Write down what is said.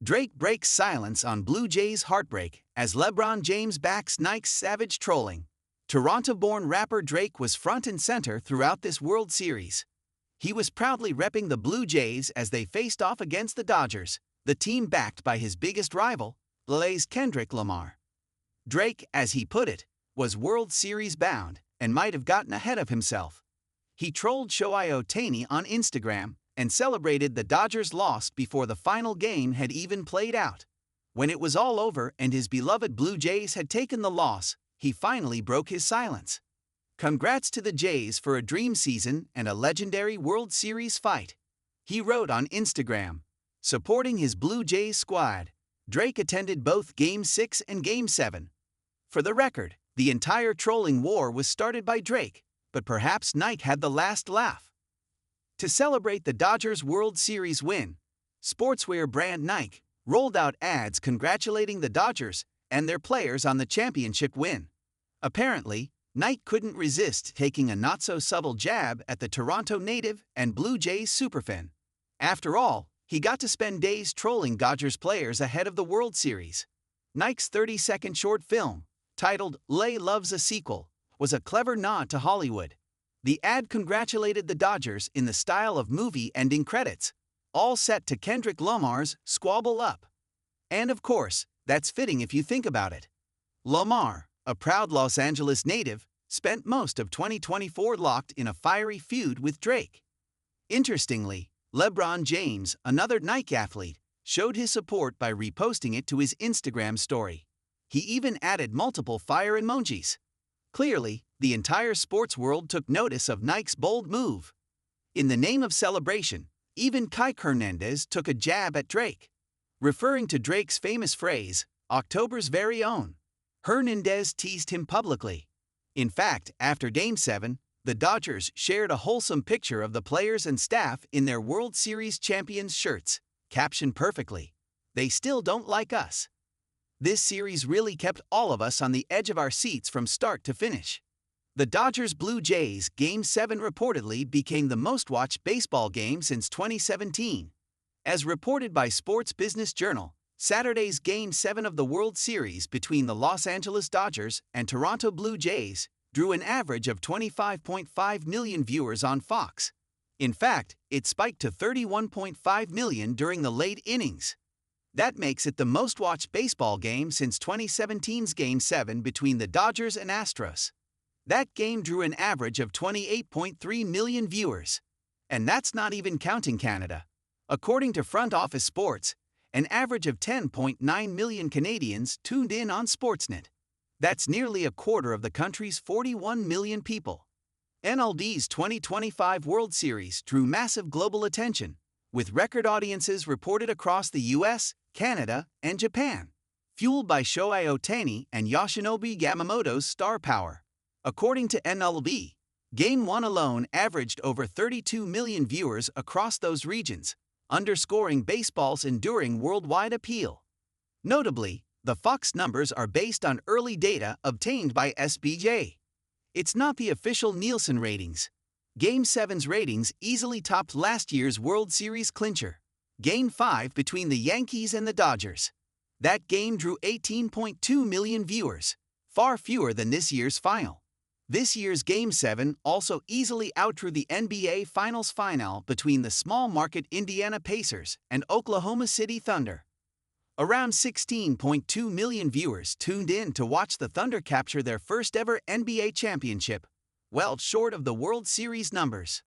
Drake breaks silence on Blue Jays' Heartbreak as LeBron James backs Nike's savage trolling. Toronto-born rapper Drake was front and center throughout this World Series. He was proudly repping the Blue Jays as they faced off against the Dodgers, the team backed by his biggest rival, LA's Kendrick Lamar. Drake, as he put it, was World Series bound and might have gotten ahead of himself. He trolled Shohei Ohtani on Instagram and celebrated the Dodgers' loss before the final game had even played out. When it was all over and his beloved Blue Jays had taken the loss, he finally broke his silence. "Congrats to the Jays for a dream season and a legendary World Series fight," he wrote on Instagram. Supporting his Blue Jays squad, Drake attended both Game 6 and Game 7. For the record, the entire trolling war was started by Drake, but perhaps Nike had the last laugh. To celebrate the Dodgers' World Series win, sportswear brand Nike rolled out ads congratulating the Dodgers and their players on the championship win. Apparently, Nike couldn't resist taking a not-so-subtle jab at the Toronto native and Blue Jays superfan. After all, he got to spend days trolling Dodgers players ahead of the World Series. Nike's 30-second short film, titled "Lay Loves a Sequel," was a clever nod to Hollywood. The ad congratulated the Dodgers in the style of movie ending credits, all set to Kendrick Lamar's "Squabble Up." And of course, that's fitting if you think about it. Lamar, a proud Los Angeles native, spent most of 2024 locked in a fiery feud with Drake. Interestingly, LeBron James, another Nike athlete, showed his support by reposting it to his Instagram story. He even added multiple fire emojis. Clearly, the entire sports world took notice of Nike's bold move. In the name of celebration, even Kike Hernandez took a jab at Drake. Referring to Drake's famous phrase, "October's very own," Hernandez teased him publicly. In fact, after Game 7, the Dodgers shared a wholesome picture of the players and staff in their World Series champions shirts, captioned perfectly, "They still don't like us." This series really kept all of us on the edge of our seats from start to finish. The Dodgers-Blue Jays Game 7 reportedly became the most-watched baseball game since 2017. As reported by Sports Business Journal, Saturday's Game 7 of the World Series between the Los Angeles Dodgers and Toronto Blue Jays drew an average of 25.5 million viewers on Fox. In fact, it spiked to 31.5 million during the late innings. That makes it the most-watched baseball game since 2017's Game 7 between the Dodgers and Astros. That game drew an average of 28.3 million viewers. And that's not even counting Canada. According to Front Office Sports, an average of 10.9 million Canadians tuned in on Sportsnet. That's nearly a quarter of the country's 41 million people. MLB's 2025 World Series drew massive global attention, with record audiences reported across the US, Canada, and Japan, fueled by Shohei Ohtani and Yoshinobu Yamamoto's star power. According to MLB, Game 1 alone averaged over 32 million viewers across those regions, underscoring baseball's enduring worldwide appeal. Notably, the Fox numbers are based on early data obtained by SBJ. It's not the official Nielsen ratings. Game 7's ratings easily topped last year's World Series clincher, Game 5 between the Yankees and the Dodgers. That game drew 18.2 million viewers, far fewer than this year's final. This year's Game 7 also easily outdrew the NBA Finals final between the small-market Indiana Pacers and Oklahoma City Thunder. Around 16.2 million viewers tuned in to watch the Thunder capture their first-ever NBA championship, well short of the World Series numbers.